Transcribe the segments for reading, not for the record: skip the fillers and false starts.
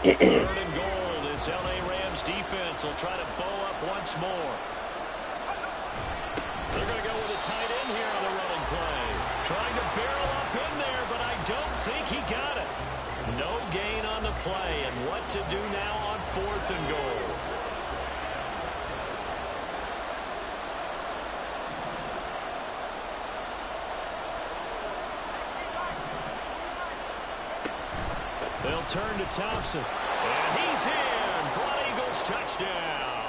Third and goal. This LA Rams defense will try to bow up once more. They're going to go with a tight end here on the running play. Trying to barrel up in there, but I don't think he got it. No gain on the play, and what to do now on 4th and goal. They'll turn to Thompson. And he's in for an Eagles touchdown.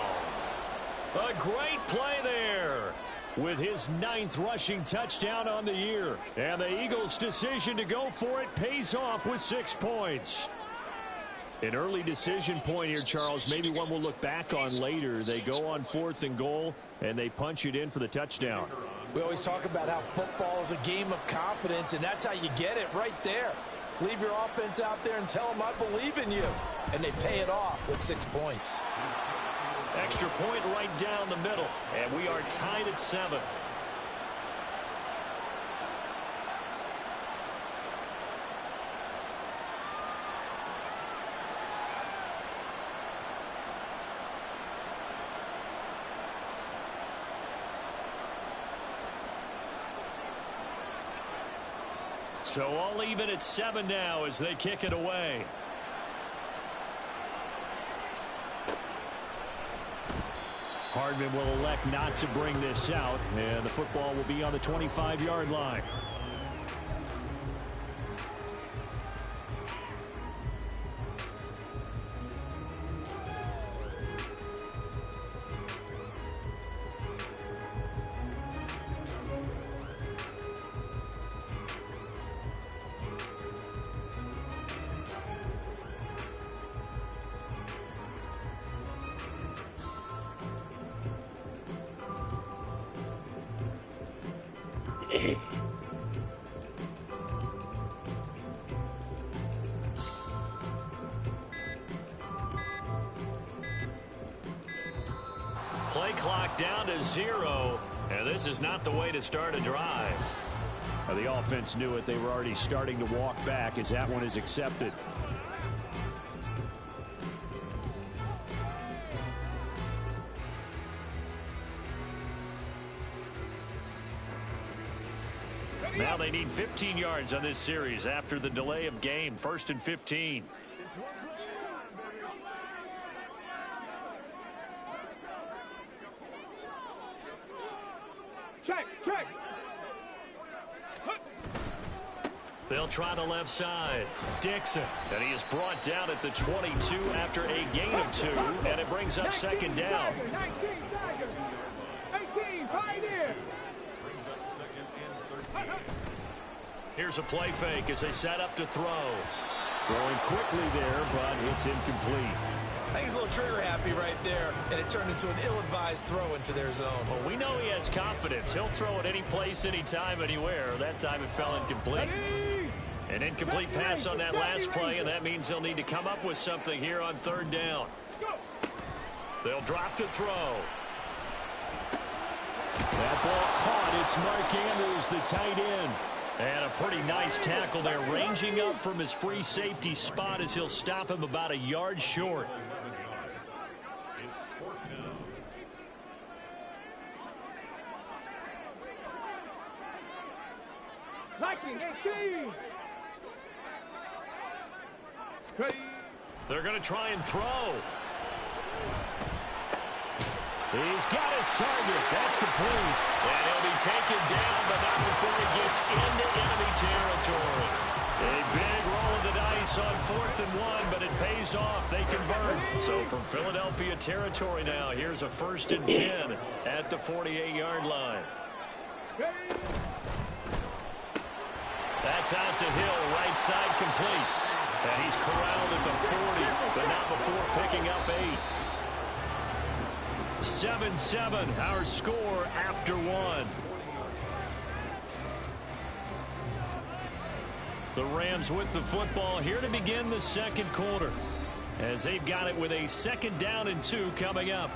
A great play there with his 9th rushing touchdown on the year. And the Eagles' decision to go for it pays off with 6 points. An early decision point here, Charles. Maybe one we'll look back on later. They go on 4th and goal, and they punch it in for the touchdown. We always talk about how football is a game of confidence, and that's how you get it right there. Leave your offense out there and tell them I believe in you. And they pay it off with 6 points. Extra point right down the middle. And we are tied at 7. So all even at 7 now as they kick it away. Hardman will elect not to bring this out, and the football will be on the 25-yard line. Play clock down to 0, and this is not the way to start a drive. Now, the offense knew it. They were already starting to walk back as that one is accepted. Now they need 15 yards on this series after the delay of game. 1st and 15. Check. They'll try the left side. Dixon. And he is brought down at the 22 after a gain of 2. And it brings up 2nd down. 19 Tigers. 18 Pioneer. Brings up 2nd and 13. Here's a play fake as they set up to throw. Throwing quickly there, but it's incomplete. I think he's a little trigger happy right there, and it turned into an ill-advised throw into their zone. Well, we know he has confidence. He'll throw it any place, anytime, anywhere. That time it fell incomplete. An incomplete pass on that last play, and that means they'll need to come up with something here on 3rd down. They'll drop to throw. That ball caught. It's Mark Andrews, the tight end. And a pretty nice tackle there, ranging up from his free safety spot as he'll stop him about a yard short. It's 4th down. They're going to try and throw. He's got his target. That's complete. And he'll be taken down, but not before he gets into enemy territory. A big roll of the dice on 4th and 1, but it pays off. They convert. So from Philadelphia territory now, here's a 1st and 10 at the 48-yard line. That's out to Hill, right side complete. And he's corralled at the 40, but not before picking up 8. 7-7, our score after 1. The Rams with the football here to begin the 2nd quarter, as they've got it with a 2nd down and 2 coming up.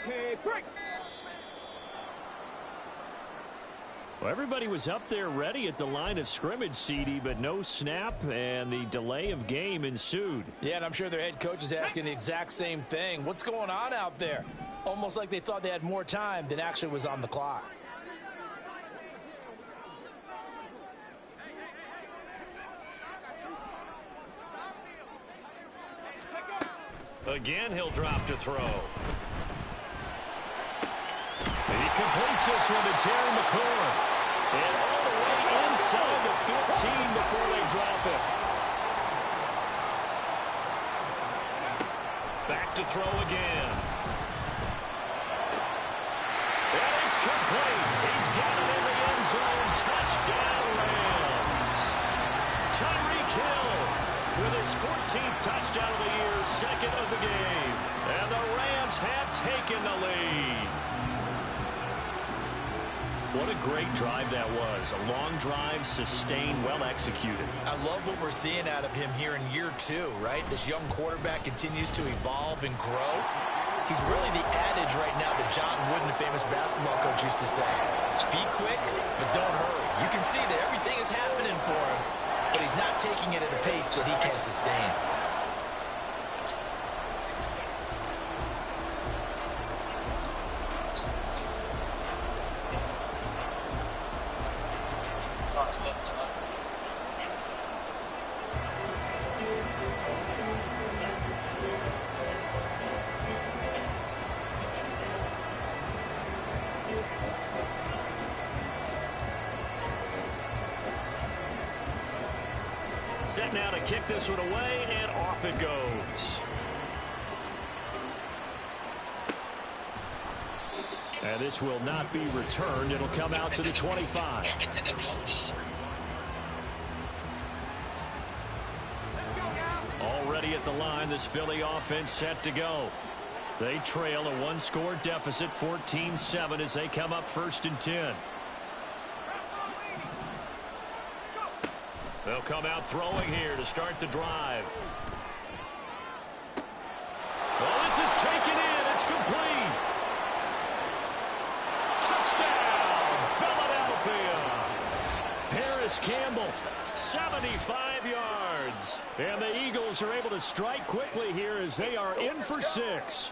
Okay, break. Well, everybody was up there ready at the line of scrimmage, CD, but no snap, and the delay of game ensued. Yeah, and I'm sure their head coach is asking the exact same thing. What's going on out there? Almost like they thought they had more time than actually was on the clock. Again, he'll drop to throw. And he completes this one to Terry McLaurin. And all the way inside the 15 before they drop it. Back to throw again. And it's complete. He's got it in the end zone. Touchdown, Rams. Tyreek Hill with his 14th touchdown of the year, second of the game. And the Rams have taken the lead. What a great drive that was. A long drive, sustained, well executed. I love what we're seeing out of him here in year 2, right? This young quarterback continues to evolve and grow. He's really the adage right now that John Wooden, the famous basketball coach, used to say. Be quick, but don't hurry. You can see that everything is happening for him, but he's not taking it at a pace that he can sustain. Set now to kick this one away, and off it goes. And this will not be returned. It'll come out to the 25. Already at the line, this Philly offense set to go. They trail a one-score deficit, 14-7, as they come up 1st and 10. They'll come out throwing here to start the drive. Well, this is taken in. It's complete. Touchdown, Philadelphia. Paris Campbell, 75 yards. And the Eagles are able to strike quickly here as they are in for 6.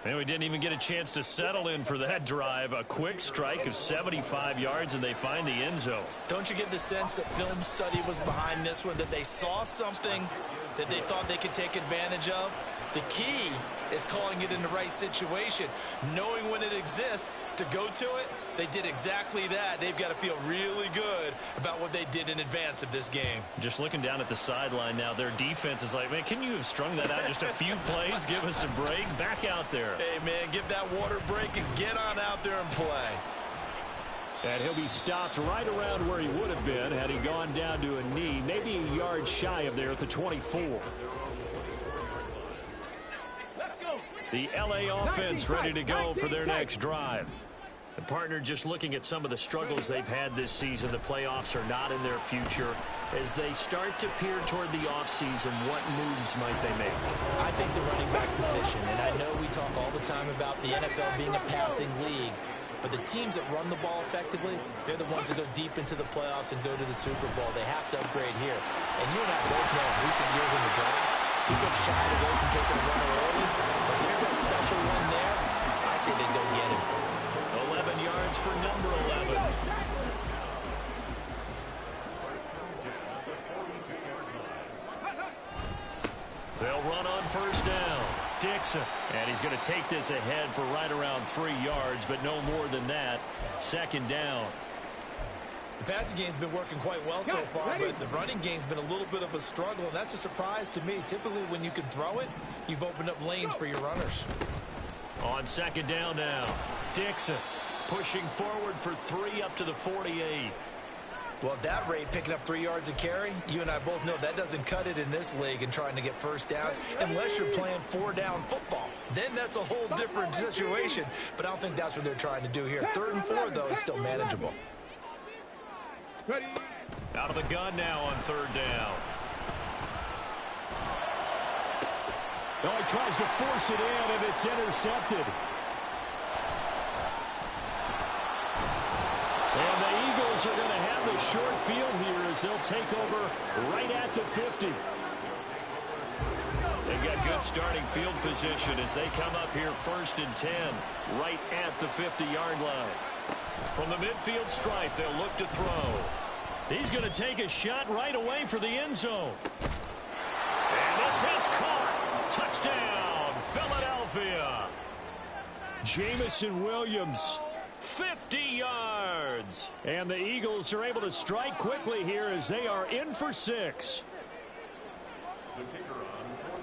And we didn't even get a chance to settle in for that drive. A quick strike of 75 yards, and they find the end zone. Don't you get the sense that film study was behind this one, that they saw something that they thought they could take advantage of? The key is calling it in the right situation, knowing when it exists to go to it. They did exactly that. They've got to feel really good about what they did in advance of this game. Just looking down at the sideline now, their defense is like, man, can you have strung that out just a few plays? Give us a break. Back out there. Hey, man, give that water break and get on out there and play. And he'll be stopped right around where he would have been had he gone down to a knee, maybe a yard shy of there at the 24. The LA offense ready to go for their next drive. The partner just looking at some of the struggles they've had this season. The playoffs are not in their future. As they start to peer toward the offseason, what moves might they make? I think the running back position, and I know we talk all the time about the NFL being a passing league, but the teams that run the ball effectively, they're the ones that go deep into the playoffs and go to the Super Bowl. They have to upgrade here. And you and I both know in recent years in the draft, people have shied away from taking a runner early, but there's that special one there. I say they go get him. 11 yards for number 11. They'll run on 1st down. Dixon. And he's going to take this ahead for right around 3 yards, but no more than that. 2nd down. The passing game's been working quite well so far, but the running game's been a little bit of a struggle, and that's a surprise to me. Typically, when you can throw it, you've opened up lanes for your runners. On 2nd down now, Dixon pushing forward for 3 up to the 48. Well, at that rate, picking up 3 yards a carry, you and I both know that doesn't cut it in this league and trying to get 1st downs unless you're playing 4-down football. Then that's a whole different situation, but I don't think that's what they're trying to do here. 3rd and 4, though, is still manageable. Ready. Out of the gun now on 3rd down. Oh, he tries to force it in, and it's intercepted. And the Eagles are going to have the short field here as they'll take over right at the 50. They've got good starting field position as they come up here 1st and 10, right at the 50-yard line. From the midfield stripe, they'll look to throw. He's going to take a shot right away for the end zone. And this is caught. Touchdown, Philadelphia. Jamison Williams, 50 yards. And the Eagles are able to strike quickly here as they are in for 6.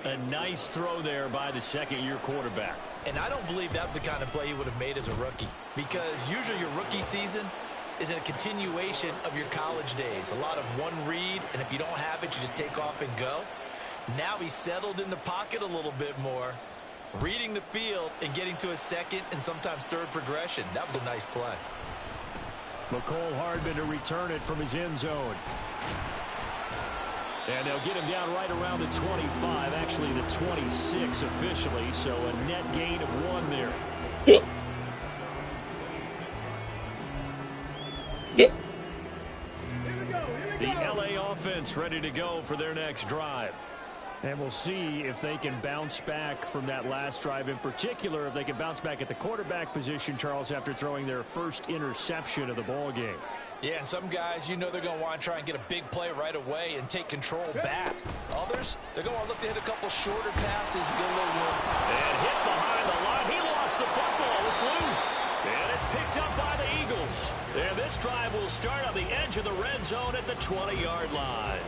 A nice throw there by the second-year quarterback. And I don't believe that was the kind of play he would have made as a rookie, because usually your rookie season is a continuation of your college days. A lot of one read, and if you don't have it, you just take off and go. Now he's settled in the pocket a little bit more, reading the field and getting to a second and sometimes third progression. That was a nice play. McCole Hardman to return it from his end zone. And they'll get him down right around the 25, actually the 26 officially, so a net gain of 1 there. The LA offense ready to go for their next drive. And we'll see if they can bounce back from that last drive, in particular if they can bounce back at the quarterback position, Charles, after throwing their first interception of the ball game. Yeah, and some guys, you know they're going to want to try and get a big play right away and take control back. Others, they're going to look to hit a couple shorter passes and get a little room. And hit behind the line. He lost the football. It's loose. And it's picked up by the Eagles. And this drive will start on the edge of the red zone at the 20-yard line.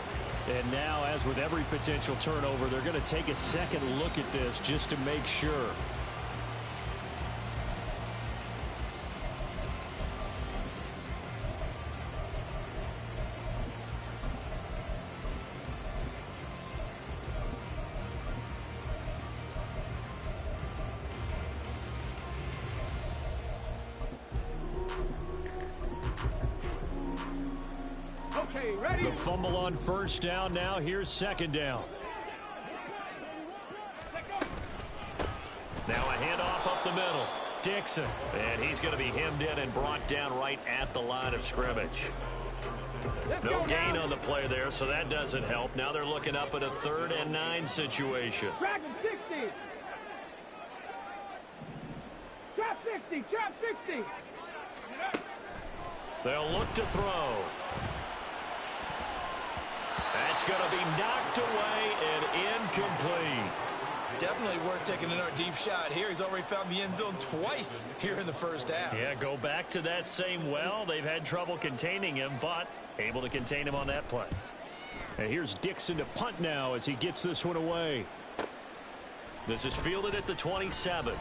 And now, as with every potential turnover, they're going to take a second look at this just to make sure. The fumble on first down. Now here's second down. Now a handoff up the middle. Dixon. And he's going to be hemmed in and brought down right at the line of scrimmage. No gain on the play there, so that doesn't help. Now they're looking up at a 3rd and 9 situation. Trap 60. Trap 60. Trap 60. They'll look to throw. That's going to be knocked away and incomplete. Definitely worth taking another deep shot here. He's already found the end zone twice here in the first half. Yeah, go back to that same well. They've had trouble containing him, but able to contain him on that play. And here's Dixon to punt now as he gets this one away. This is fielded at the 27.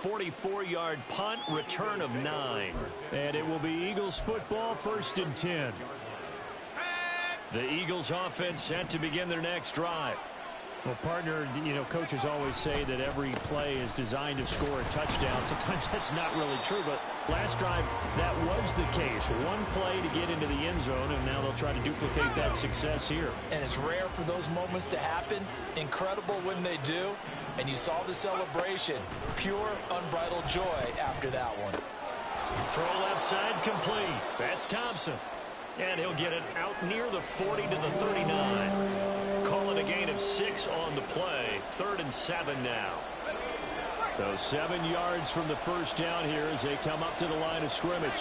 44-yard punt, return of 9. And it will be Eagles football, 1st and 10. The Eagles offense set to begin their next drive. Well, partner, you know, coaches always say that every play is designed to score a touchdown. Sometimes that's not really true, but last drive, that was the case. One play to get into the end zone, and now they'll try to duplicate that success here. And it's rare for those moments to happen. Incredible when they do. And you saw the celebration. Pure, unbridled joy after that one. Throw left side complete. That's Thompson. And he'll get it out near the 40 to the 39. Call it a gain of 6 on the play. 3rd and 7 now. So 7 yards from the first down here as they come up to the line of scrimmage.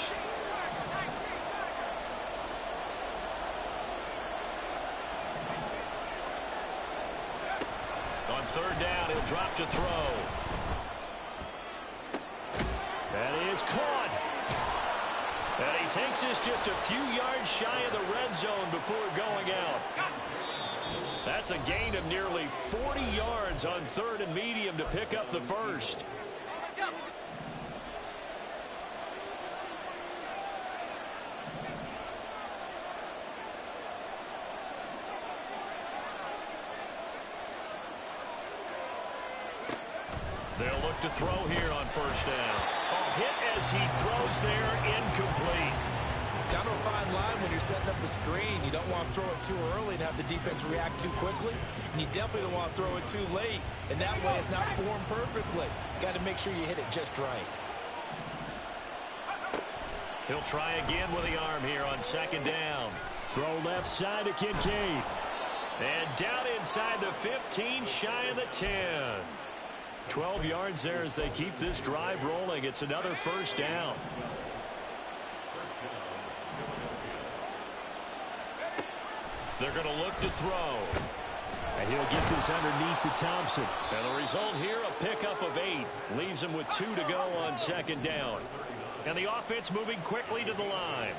On 3rd down, he'll drop to throw. That is caught. And he takes this just a few yards shy of the red zone before going out. That's a gain of nearly 40 yards on 3rd and medium to pick up the first. They'll look to throw here on 1st down. Oh, hit as he throws there, incomplete. Down to a fine line when you're setting up the screen. You don't want to throw it too early and have the defense react too quickly. And you definitely don't want to throw it too late. And that way it's not formed perfectly. Got to make sure you hit it just right. He'll try again with the arm here on second down. Throw left side to Kincaid. And down inside the 15, shy of the 10. 12 yards there as they keep this drive rolling. It's another first down. They're going to look to throw. And he'll get this underneath to Thompson. And the result here, a pickup of 8. Leaves him with 2 to go on second down. And the offense moving quickly to the line.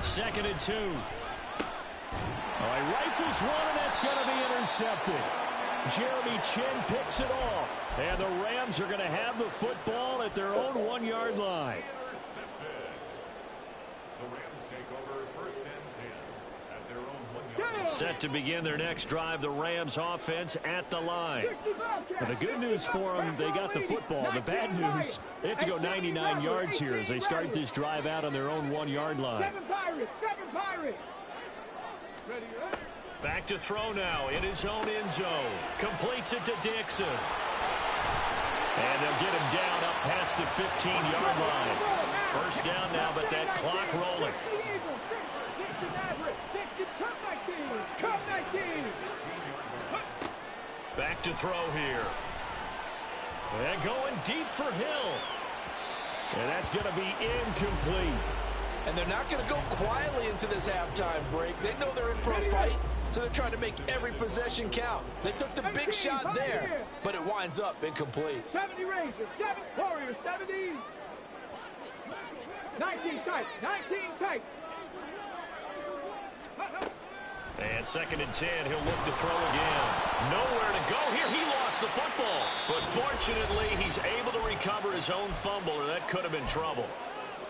2nd and 2. All right, rifles one, and that's going to be intercepted. Jeremy Chin picks it off. And the Rams are going to have the football at their own 1-yard line. The Rams take over 1st and 10 at their own 1-yard line. Set to begin their next drive, the Rams offense at the line. Well, the good news for them, they got the football. The bad news, they have to go 99 yards here as they start this drive out on their own 1-yard line. 7 Pirates. Back to throw now in his own end zone. Completes it to Dixon. And they'll get him down up past the 15-yard line. First down now, but that clock rolling. Back to throw here. And going deep for Hill. And that's going to be incomplete. And they're not going to go quietly into this halftime break. They know they're in for a fight, so they're trying to make every possession count. They took the big shot there, but it winds up incomplete. 70 Rangers, 7 Warriors, 70. 19 tight. And 2nd and 10, he'll look to throw again. Nowhere to go here. He lost the football. But fortunately, he's able to recover his own fumble, or that could have been trouble.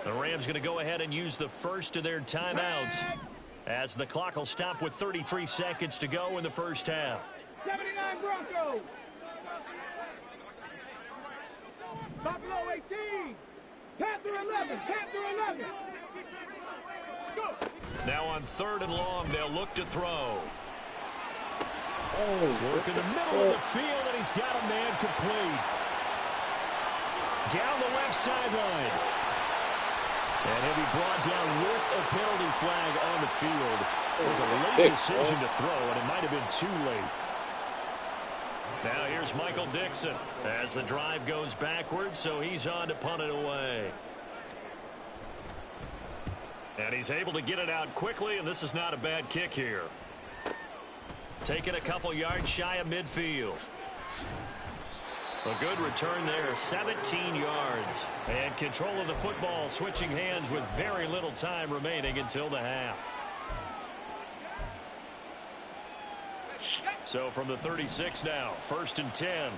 The Rams going to go ahead and use the first of their timeouts as the clock will stop with 33 seconds to go in the first half. 79 Broncos. Buffalo 18. Panther 11. Go. Now on 3rd and long, they'll look to throw. Work in the middle of the field, and he's got a man complete. Down the left sideline. And he'll be brought down with a penalty flag on the field. It was a late decision to throw, and it might have been too late. Now here's Michael Dixon as the drive goes backwards, so he's on to punt it away. And he's able to get it out quickly, and this is not a bad kick here. Taking a couple yards shy of midfield. A good return there, 17 yards. And control of the football, switching hands with very little time remaining until the half. So from the 36 now, 1st and 10.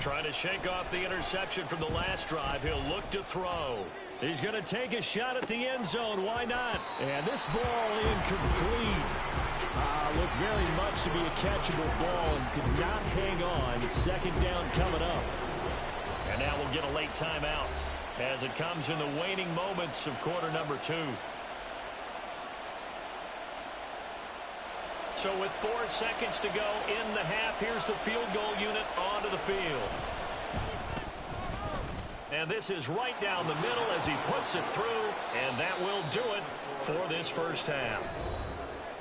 Trying to shake off the interception from the last drive. He'll look to throw. He's going to take a shot at the end zone. Why not? And this ball incomplete. Looked very much to be a catchable ball and could not hang on. 2nd down coming up. And now we'll get a late timeout as it comes in the waning moments of quarter number 2. So with 4 seconds to go in the half, here's the field goal unit onto the field. And this is right down the middle as he puts it through, and that will do it for this first half.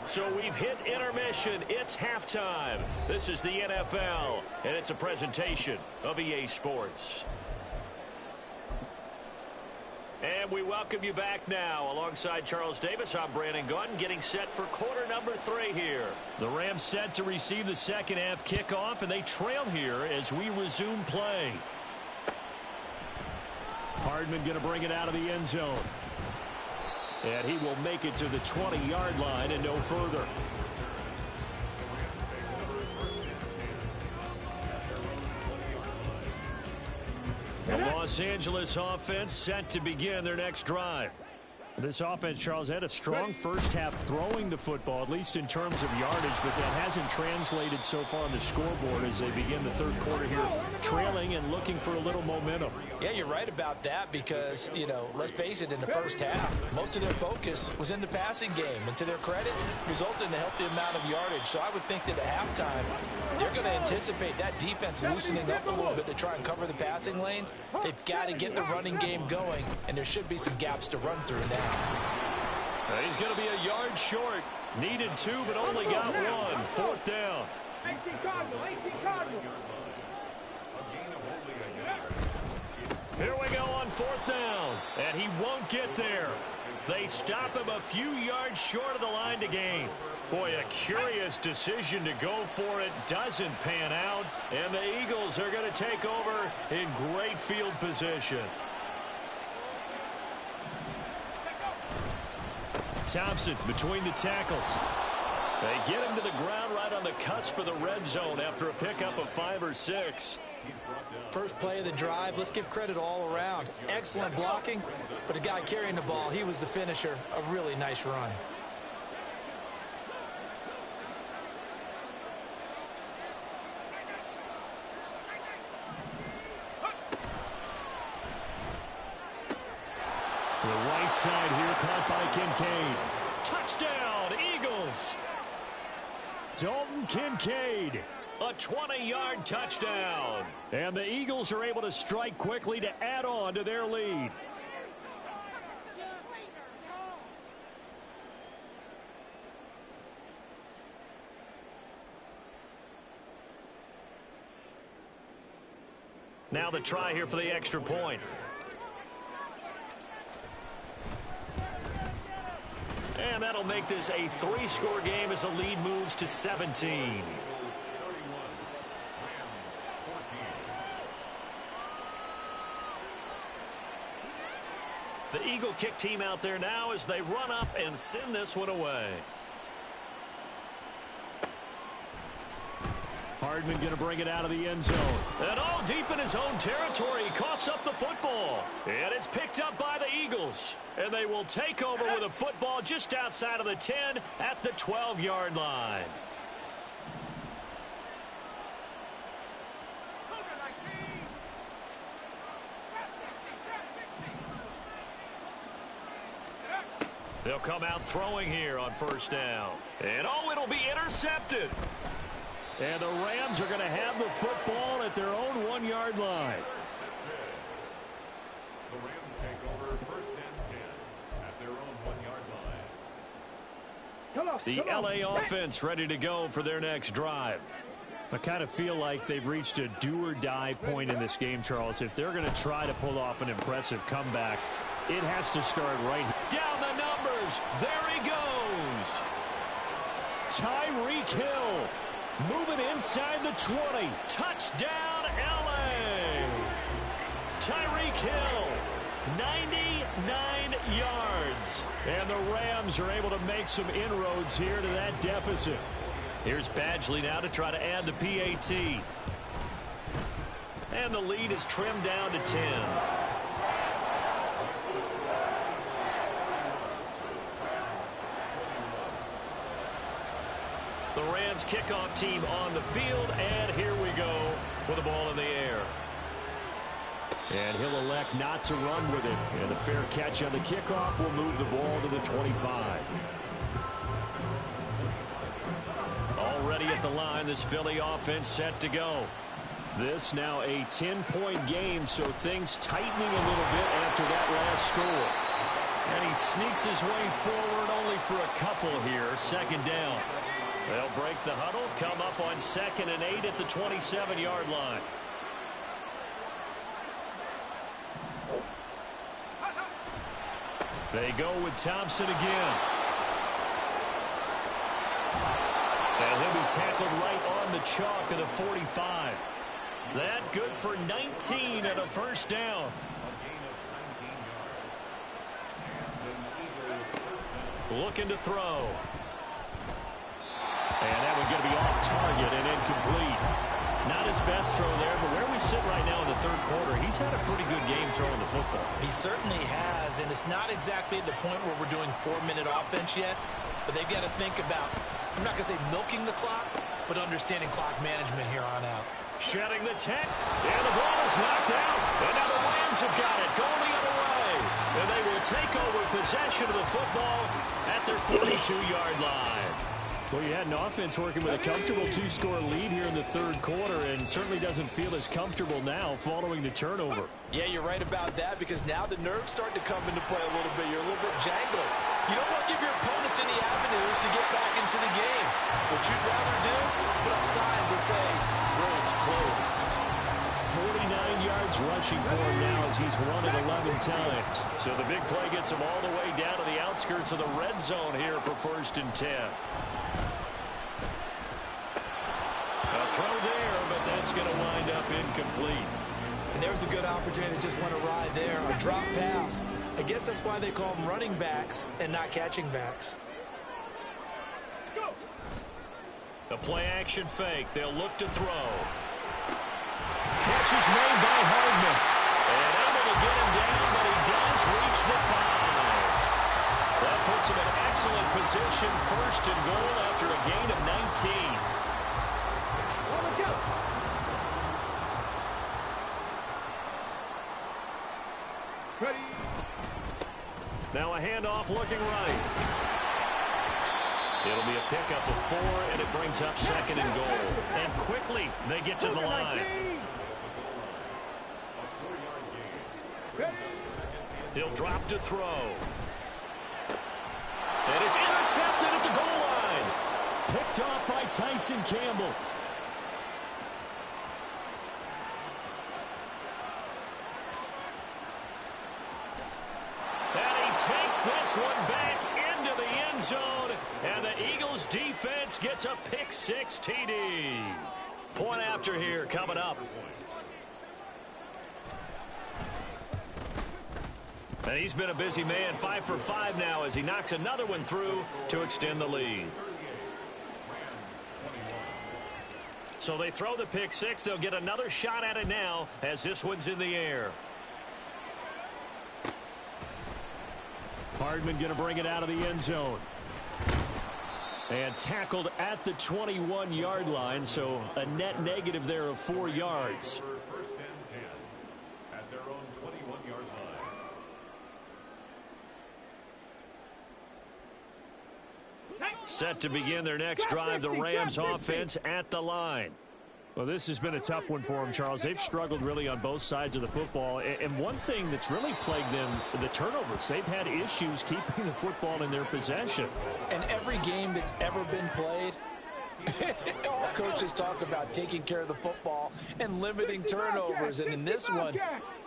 So we've hit intermission. It's halftime. This is the NFL, and it's a presentation of EA Sports. And we welcome you back now. Alongside Charles Davis, I'm Brandon Gordon, getting set for quarter number 3 here. The Rams set to receive the second half kickoff, and they trail here as we resume play. Hardman going to bring it out of the end zone. And he will make it to the 20-yard line and no further. The Los Angeles offense set to begin their next drive. This offense, Charles, had a strong first half throwing the football, at least in terms of yardage, but that hasn't translated so far on the scoreboard as they begin the third quarter here, trailing and looking for a little momentum. Yeah, you're right about that because, you know, let's face it, in the first half, most of their focus was in the passing game, and to their credit, resulted in a healthy amount of yardage. So I would think that at halftime, they're going to anticipate that defense loosening up a little bit to try and cover the passing lanes. They've got to get the running game going, and there should be some gaps to run through now. He's going to be a yard short. Needed 2, but only got 1. Fourth down. 18 Cardinal, 18 Cardinal. Here we go on fourth down, and he won't get there. They stop him a few yards short of the line to gain. Boy, a curious decision to go for it. Doesn't pan out, and the Eagles are going to take over in great field position. Thompson between the tackles. They get him to the ground right on the cusp of the red zone after a pickup of 5 or 6. First play of the drive, let's give credit all around. Excellent blocking, but the guy carrying the ball, he was the finisher. A really nice run. To the right side here, caught by Kincaid. Touchdown, Eagles! Dalton Kincaid, a 20-yard touchdown. And the Eagles are able to strike quickly to add on to their lead. Now the try here for the extra point. And that'll make this a 3-score game as the lead moves to 17. The Eagle kick team out there now as they run up and send this one away. Hardman going to bring it out of the end zone. And all deep in his own territory. He coughs up the football. And it's picked up by the Eagles. And they will take over with a football just outside of the 10 at the 12-yard line. They'll come out throwing here on first down. And oh, it'll be intercepted. And the Rams are going to have the football at their own 1-yard line. The Rams take over first and 10 at their own 1-yard line. The LA offense ready to go for their next drive. I kind of feel like they've reached a do-or-die point in this game, Charles. If they're going to try to pull off an impressive comeback, it has to start right here. Down the numbers. There he goes. Tyreek Hill moving inside the 20. Touchdown, LA. Tyreek Hill, 99 yards. And the Rams are able to make some inroads here to that deficit. Here's Badgley now to try to add the PAT. And the lead is trimmed down to 10. The Rams kickoff team on the field, and here we go with the ball in the air. And he'll elect not to run with it. And a fair catch on the kickoff will move the ball to the 25. Already at the line, this Philly offense set to go. This now a 10-point game, so things tightening a little bit after that last score. And he sneaks his way forward only for a couple here. Second down. They'll break the huddle, come up on 2nd and 8 at the 27-yard line. They go with Thompson again. And he'll be tackled right on the chalk of the 45. That good for 19 and a first down. Looking to throw. And that one going to be off target and incomplete. Not his best throw there, but where we sit right now in the third quarter, he's had a pretty good game throwing the football. He certainly has, and it's not exactly at the point where we're doing 4-minute offense yet, but they've got to think about, I'm not going to say milking the clock, but understanding clock management here on out. Shedding the tech, and the ball is knocked out, and now the Rams have got it, going the other way, and they will take over possession of the football at their 42-yard line. Well, you had an offense working with a comfortable 2-score lead here in the third quarter, and certainly doesn't feel as comfortable now following the turnover. Yeah, you're right about that, because now the nerves start to come into play a little bit. You're a little bit jangled. You don't want to give your opponents any avenues to get back into the game. What you'd rather do, put up signs and say, road's closed. 49 yards rushing for him now as he's run it 11 times. So the big play gets him all the way down to the outskirts of the red zone here for 1st and 10. A throw there, but that's going to wind up incomplete. And there's a good opportunity that just went awry there. A drop pass. I guess that's why they call them running backs and not catching backs. The play action fake. They'll look to throw. Catch is made by Hardman. And able to get him down, but he does reach the 5. That puts him in excellent position, 1st and goal after a gain of 19. Now a handoff looking right. It'll be a pickup of 4, and it brings up 2nd and goal. And quickly, they get to the line. He'll drop to throw. And it's intercepted at the goal line. Picked off by Tyson Campbell. Takes this one back into the end zone, and the Eagles defense gets a pick-6 TD. Point after here coming up. And he's been a busy man, 5 for 5 now as he knocks another one through to extend the lead. So they throw the pick-6. They'll get another shot at it now as this one's in the air. Hardman going to bring it out of the end zone. And tackled at the 21-yard line, so a net negative there of 4 yards. 1st and 10 at their own 21-yard line. Set to begin their next drive, the Rams offense at the line. Well, this has been a tough one for them, Charles. They've struggled really on both sides of the football. And one thing that's really plagued them, the turnovers. They've had issues keeping the football in their possession. And every game that's ever been played, all coaches talk about taking care of the football and limiting turnovers. And in this one,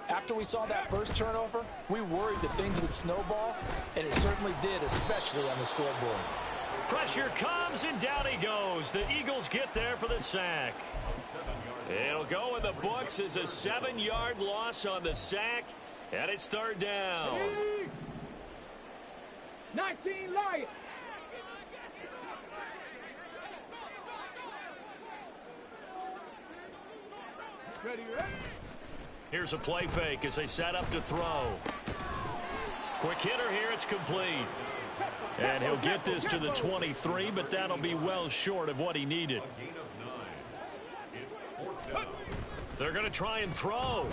after we saw that first turnover, we worried that things would snowball, and it certainly did, especially on the scoreboard. Pressure comes, and down he goes. The Eagles get there for the sack. It'll go in the books as a 7-yard loss on the sack, and it's 3rd down. 19 Lions. Ready. Here's a play fake as they set up to throw. Quick hitter here, it's complete. And he'll get this to the 23, but that'll be well short of what he needed. They're going to try and throw.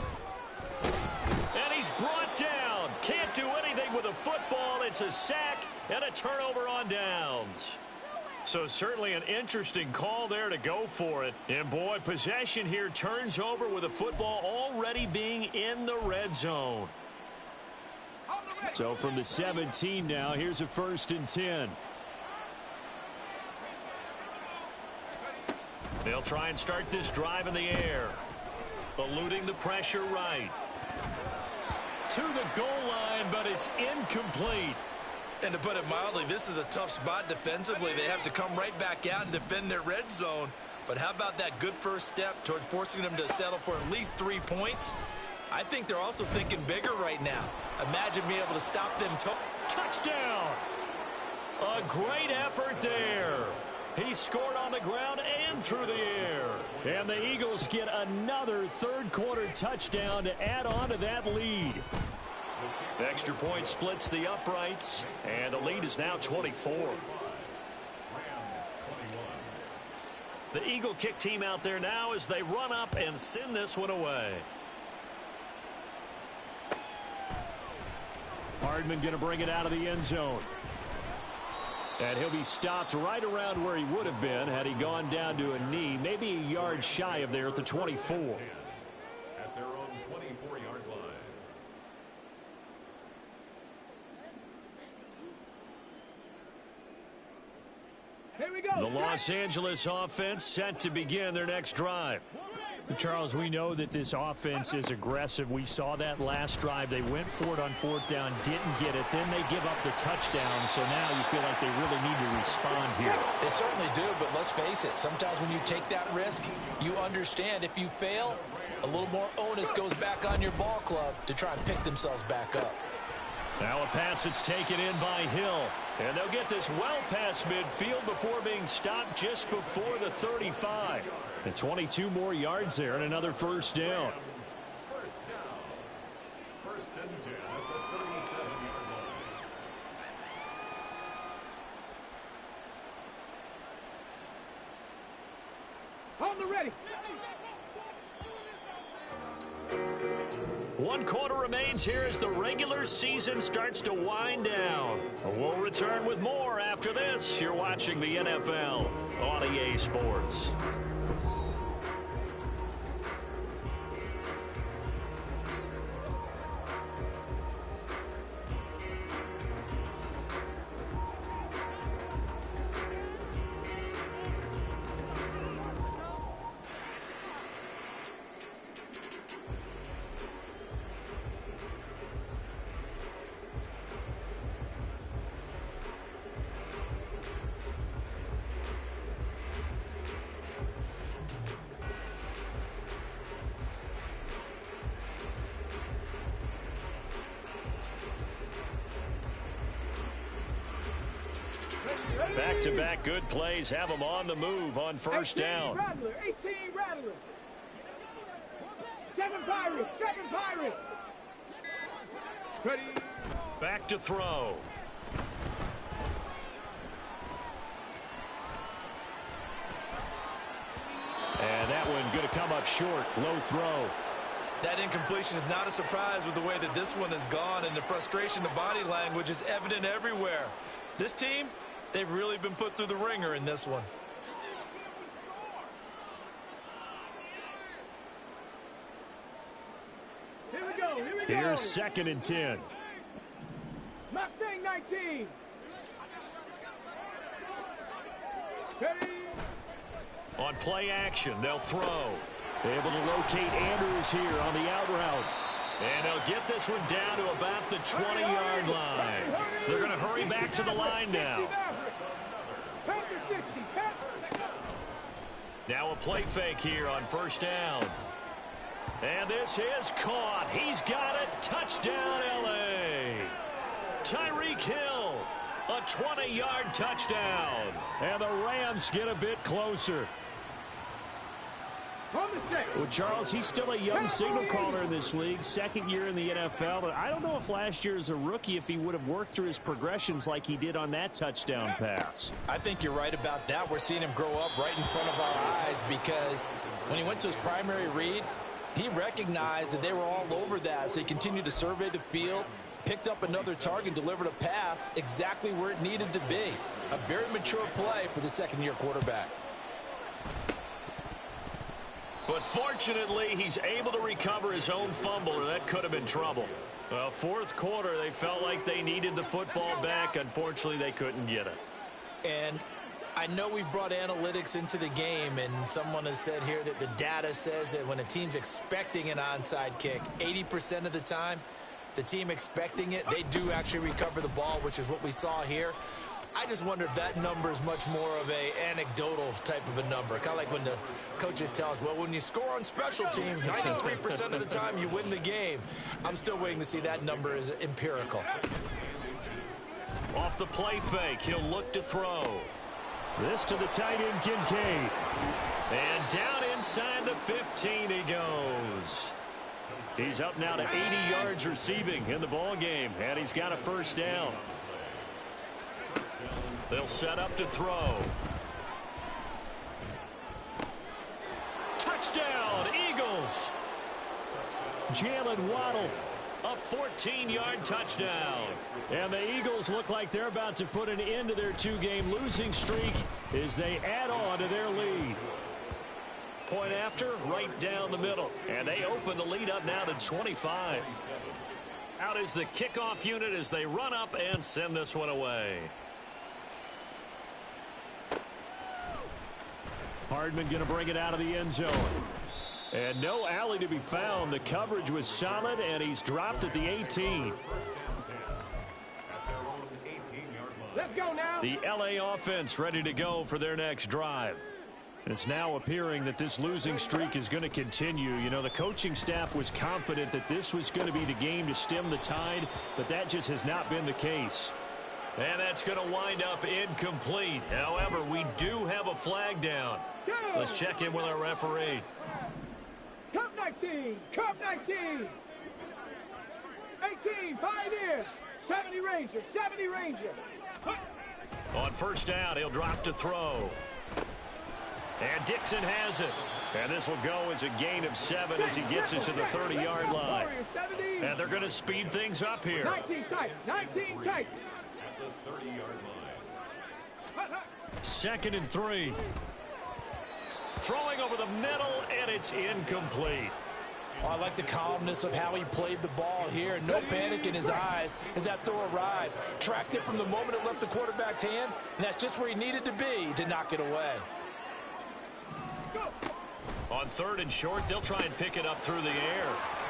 And he's brought down. Can't do anything with a football. It's a sack and a turnover on downs. So certainly an interesting call there to go for it. And boy, possession here turns over with a football already being in the red zone. So from the 17 now, here's a 1st and 10. They'll try and start this drive in the air. Eluding the pressure right. To the goal line, but it's incomplete. And to put it mildly, this is a tough spot defensively. They have to come right back out and defend their red zone. But how about that good first step towards forcing them to settle for at least 3 points? I think they're also thinking bigger right now. Imagine being able to stop them. Touchdown! A great effort there. He scored on the ground and through the air. And the Eagles get another third-quarter touchdown to add on to that lead. The extra point splits the uprights, and the lead is now 24. The Eagle kick team out there now as they run up and send this one away. Hardman going to bring it out of the end zone. And he'll be stopped right around where he would have been had he gone down to a knee, maybe a yard shy of there at the 24. At their own 24-yard line. Here we go. The Los Angeles offense set to begin their next drive. Charles, we know that this offense is aggressive. We saw that last drive. They went for it on fourth down, didn't get it. Then they give up the touchdown. So now you feel like they really need to respond here. They certainly do, but let's face it. Sometimes when you take that risk, you understand if you fail, a little more onus goes back on your ball club to try and pick themselves back up. Now a pass that's taken in by Hill. And they'll get this well past midfield before being stopped just before the 35. And 22 more yards there and another first down. First down. First and 10 at the 37-yard line. On the ready. 1 quarter remains here as the regular season starts to wind down. We'll return with more after this. You're watching the NFL on EA Sports. Back-to-back good plays have them on the move on first down. 18 Rattler. 7 Pirates. 7 Pirates. Ready. Back to throw. And that one going to come up short. Low throw. That incompletion is not a surprise with the way that this one has gone, and the frustration, the body language is evident everywhere. This team, they've really been put through the ringer in this one. Here we go. Here we go. Here's 2nd and 10. Mustang 19. Ready. On play action, they'll throw. Able to locate Andrews here on the out route. And they'll get this one down to about the 20-yard line. They're going to hurry back to the line now. Now a play fake here on first down. And this is caught. He's got it. Touchdown, L.A. Tyreek Hill, a 20-yard touchdown. And the Rams get a bit closer. Well, Charles, he's still a young signal caller in this league, 2nd year in the NFL. And I don't know if last year as a rookie, if he would have worked through his progressions like he did on that touchdown pass. I think you're right about that. We're seeing him grow up right in front of our eyes because when he went to his primary read, he recognized that they were all over that. So he continued to survey the field, picked up another target, delivered a pass exactly where it needed to be. A very mature play for the 2nd-year quarterback. But fortunately, he's able to recover his own fumble, or that could have been trouble. Well, 4th quarter, they felt like they needed the football back. Unfortunately, they couldn't get it. And I know we've brought analytics into the game, and someone has said here that the data says that when a team's expecting an onside kick, 80% of the time, the team expecting it, they do actually recover the ball, which is what we saw here. I just wonder if that number is much more of a anecdotal type of a number. Kind of like when the coaches tell us, well, when you score on special teams, 93% of the time you win the game. I'm still waiting to see that number is empirical. Off the play fake, he'll look to throw. This to the tight end, Kincaid. And down inside 15 he goes. He's up now to 80 yards receiving in the ball game, and he's got a first down. They'll set up to throw. Touchdown, Eagles. Jalen Waddle, a 14-yard touchdown. And the Eagles look like they're about to put an end to their two-game losing streak as they add on to their lead. Point after, right down the middle. And they open the lead up now to 25. Out is the kickoff unit as they run up and send this one away. Hardman going to bring it out of the end zone. And no alley to be found. The coverage was solid, and he's dropped at the 18. Let's go now. The LA offense ready to go for their next drive. It's now appearing that this losing streak is going to continue. You know, the coaching staff was confident that this was going to be the game to stem the tide, but that just has not been the case. And that's going to wind up incomplete. However, we do have a flag down. Let's check in with our referee. Cup 19, Cup 19. 18, 5 in. 70 Ranger, 70 Ranger. On first down, he'll drop to throw. And Dixon has it. And this will go as a gain of 7 as he gets it to the 30-yard line. And they're going to speed things up here. 19 tight, 19 tight. At the 30-yard line. 2nd and 3. Throwing over the middle, and it's incomplete. Oh, I like the calmness of how he played the ball here. No panic in his eyes as that throw arrived. Tracked it from the moment it left the quarterback's hand, and that's just where he needed to be to knock it away. On 3rd and short, they'll try and pick it up through the air.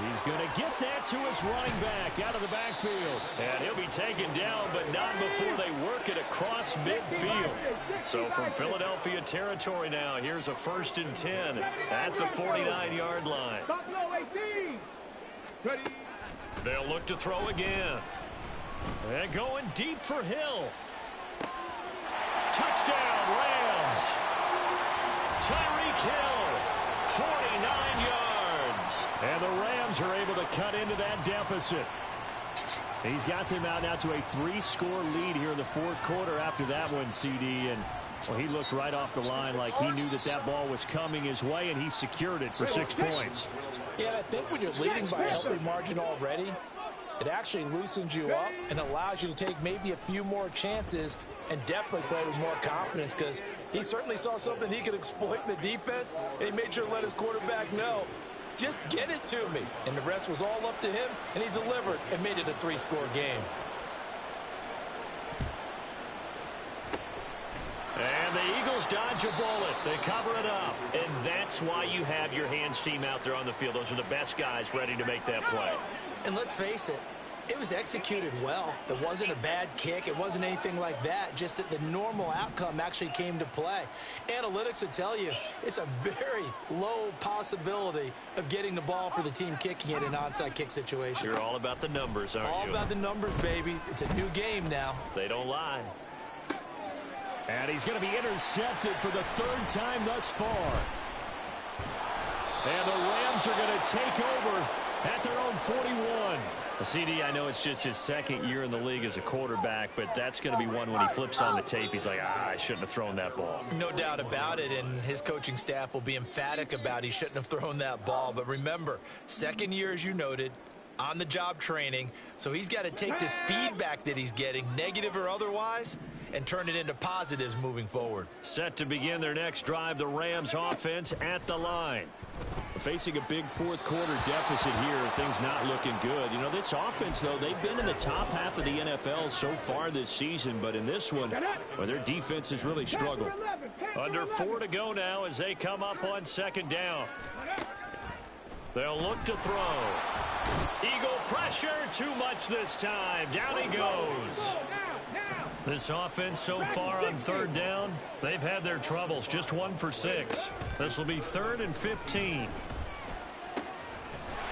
He's going to get that to his running back out of the backfield. And he'll be taken down, but not before they work it across midfield. So from Philadelphia territory now, here's a 1st and 10 at the 49-yard line. They'll look to throw again. And going deep for Hill. Touchdown, Rams. Tyreek Hill, 49 yards. And the Rams are able to cut into that deficit. He's got them out now to a 3-score lead here in the 4th quarter after that one, CD. And well, he looked right off the line like he knew that that ball was coming his way, and he secured it for 6 points. Yeah, I think when you're leading by a healthy margin already, it actually loosens you up and allows you to take maybe a few more chances and definitely play with more confidence, because he certainly saw something he could exploit in the defense, and he made sure to let his quarterback know, just get it to me. And the rest was all up to him, and he delivered and made it a 3-score game. And the Eagles dodge a bullet. They cover it up. And that's why you have your hands team out there on the field. Those are the best guys ready to make that play. And let's face it, it was executed well. It wasn't a bad kick. It wasn't anything like that. Just that the normal outcome actually came to play. Analytics will tell you it's a very low possibility of getting the ball for the team kicking it in an onside kick situation. You're all about the numbers, aren't you? All about the numbers, baby. It's a new game now. They don't lie. And he's going to be intercepted for the 3rd time thus far. And the Rams are going to take over at their own 41. CD, I know it's just his 2nd year in the league as a quarterback, but that's going to be one when he flips on the tape. He's like, I shouldn't have thrown that ball. No doubt about it, and his coaching staff will be emphatic about he shouldn't have thrown that ball. But remember, 2nd year, as you noted, on-the-job training, so he's got to take this feedback that he's getting, negative or otherwise, and turn it into positives moving forward. Set to begin their next drive, the Rams offense at the line. Facing a big 4th quarter deficit here, things not looking good. You know, this offense, though, they've been in the top half of the NFL so far this season, but in this one, well, their defense has really struggled. Under 4 to go now as they come up on 2nd down. They'll look to throw. Eagle pressure, too much this time. Down he goes. This offense so far on 3rd down, they've had their troubles. Just 1 for 6. This will be 3rd and 15.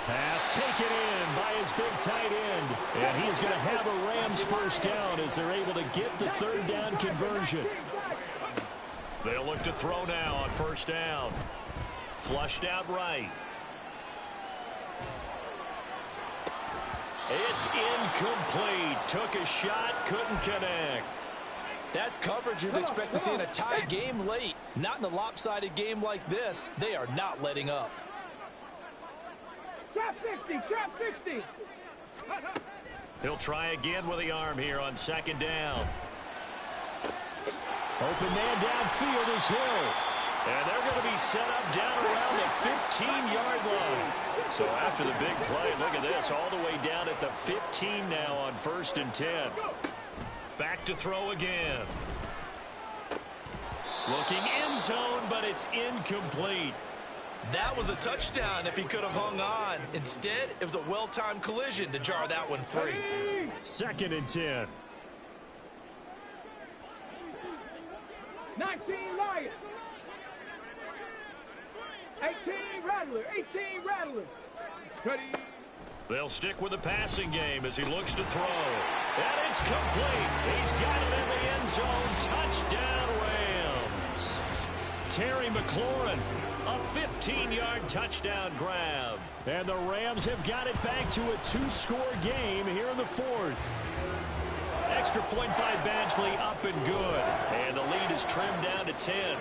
Pass taken in by his big tight end. And he's going to have a Rams 1st down as they're able to get the 3rd down conversion. They'll look to throw now on 1st down. Flushed out right. It's incomplete. Took a shot, couldn't connect. That's coverage you'd expect to see in a tie game late. Not in a lopsided game like this. They are not letting up. Trap 60, trap 60. He'll try again with the arm here on second down. Open man downfield is Hill. And they're going to be set up down around the 15-yard line. So after the big play, look at this, all the way down at the 15 now on 1st and 10. Back to throw again. Looking end zone, but it's incomplete. That was a touchdown if he could have hung on. Instead, it was a well-timed collision to jar that one free. 2nd and 10. 19 Lions. 18 Rattler, 18 Rattler. Ready. They'll stick with the passing game as he looks to throw. And it's complete. He's got it in the end zone. Touchdown, Rams. Terry McLaurin, a 15-yard touchdown grab. And the Rams have got it back to a 2-score game here in the 4th. Extra point by Badgley, up and good. And the lead is trimmed down to 10.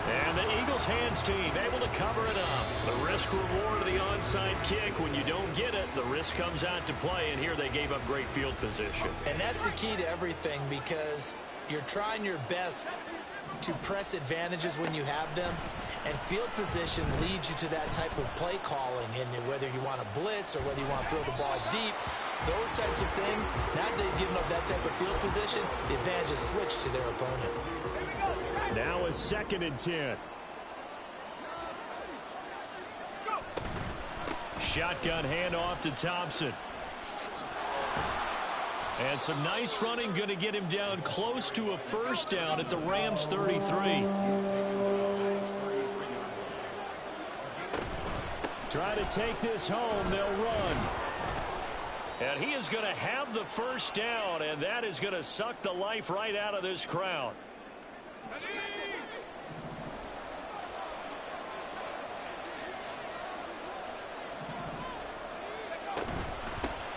And the Eagles hands team able to cover it up. The risk reward of the onside kick. When you don't get it, the risk comes out to play. And here they gave up great field position. And that's the key to everything, because you're trying your best to press advantages when you have them, and field position leads you to that type of play calling. And whether you want to blitz or whether you want to throw the ball deep, those types of things, now that they've given up that type of field position, the advantage is switched to their opponent. Now a 2nd and 10. Shotgun handoff to Thompson. And some nice running, going to get him down close to a 1st down at the Rams 33. Try to take this home. They'll run. And he is going to have the 1st down, and that is going to suck the life right out of this crowd.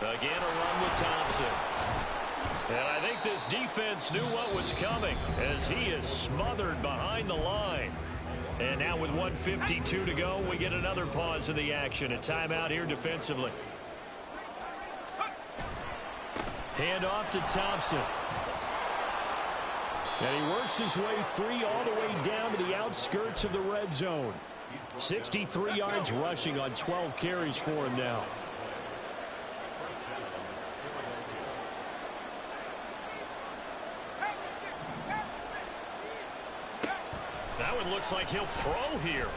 Again, a run with Thompson. And I think this defense knew what was coming as he is smothered behind the line. And now with 1:52 to go, we get another pause in the action. A timeout here defensively. Hand off to Thompson. And he works his way free all the way down to the outskirts of the red zone. 63 yards rushing on 12 carries for him now. That one looks like he'll throw here.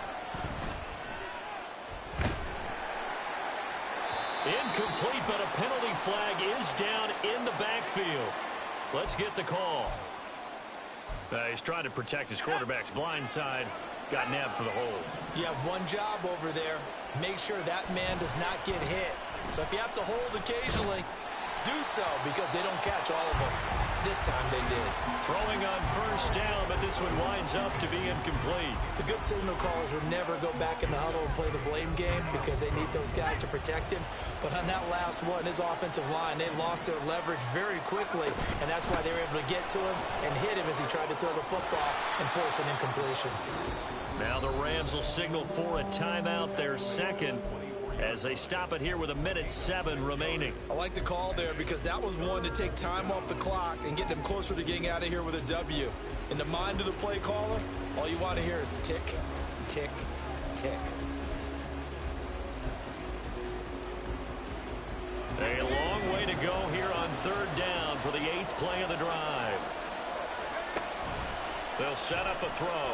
Incomplete, but a penalty flag is down in the backfield. Let's get the call. He's trying to protect his quarterback's blind side. Got nabbed for the hold. You have one job over there. Make sure that man does not get hit. So if you have to hold occasionally, do so, because they don't catch all of them. This time they did. Throwing on 1st down, but this one winds up to be incomplete. The good signal callers would never go back in the huddle and play the blame game because they need those guys to protect him. But on that last one, his offensive line, they lost their leverage very quickly, and that's why they were able to get to him and hit him as he tried to throw the football and force an incompletion. Now the Rams will signal for a timeout, their 2nd, as they stop it here with 1:07 remaining. I like the call there because that was one to take time off the clock and get them closer to getting out of here with a W. In the mind of the play caller, all you want to hear is tick, tick, tick. A long way to go here on 3rd down for the 8th play of the drive. They'll set up a throw.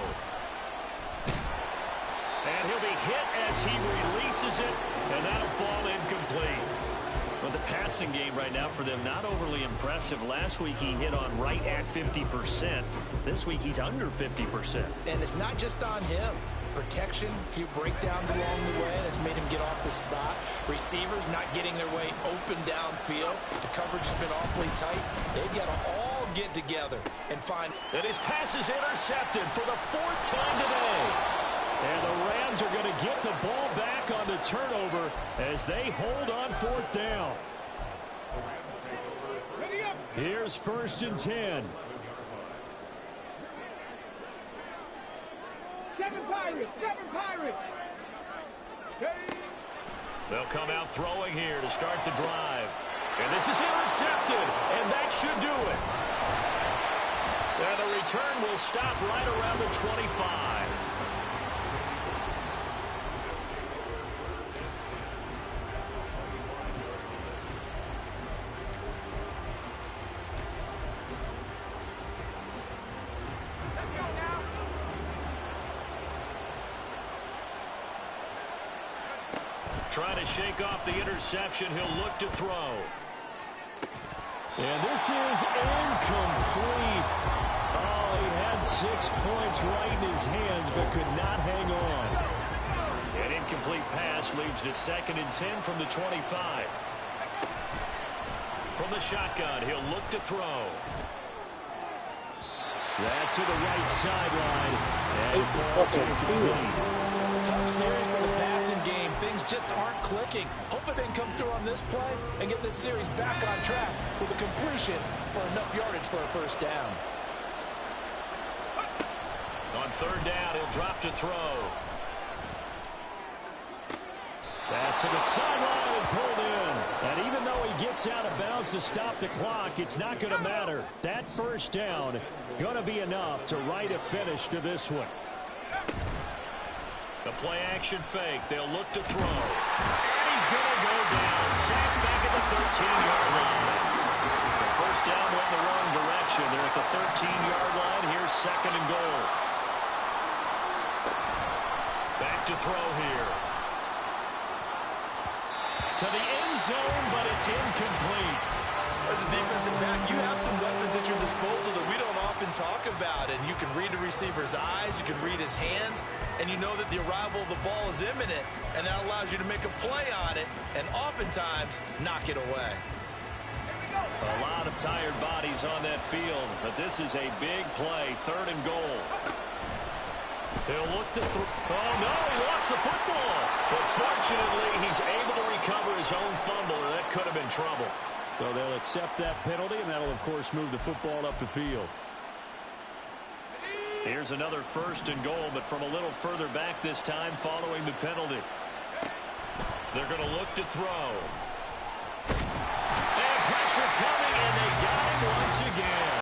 And he'll be hit as he releases it, and that'll fall incomplete. Well, the passing game right now for them, not overly impressive. Last week he hit on right at 50%. This week he's under 50%. And it's not just on him. Protection, a few breakdowns along the way that's made him get off the spot. Receivers not getting their way open downfield. The coverage has been awfully tight. They've got to all get together and find. And his pass is intercepted for the 4th time today. And the Rams are going to get the ball back on the turnover as they hold on 4th down. Here's 1st and 10. 7 Pirates, 7 Pirates. They'll come out throwing here to start the drive. And this is intercepted, and that should do it. And the return will stop right around the 25. Trying to shake off the interception. He'll look to throw. And this is incomplete. Oh, he had 6 points right in his hands, but could not hang on. An incomplete pass leads to 2nd and 10 from the 25. From the shotgun, he'll look to throw. That's to the right sideline. And it falls incomplete. Tough series for the passing game. Things just aren't clicking. Hoping they can come through on this play and get this series back on track with a completion for enough yardage for a 1st down. On 3rd down, he'll drop to throw. Pass to the sideline and pulled in. And even though he gets out of bounds to stop the clock, it's not going to matter. That 1st down going to be enough to write a finish to this one. The play-action fake. They'll look to throw. And he's going to go down. Sacked back at the 13-yard line. The 1st down went the wrong direction. They're at the 13-yard line. Here's 2nd and goal. Back to throw here. To the end zone, but it's incomplete. As a defensive back, you have some weapons at your disposal that we don't often talk about. And you can read the receiver's eyes, you can read his hands, and you know that the arrival of the ball is imminent, and that allows you to make a play on it and oftentimes knock it away. A lot of tired bodies on that field, but this is a big play. 3rd and goal. He'll look to throw. Oh, no, he lost the football. But fortunately, he's able to recover his own fumble, or that could have been trouble. So they'll accept that penalty, and that'll, of course, move the football up the field. Here's another 1st and goal, but from a little further back this time following the penalty. They're going to look to throw.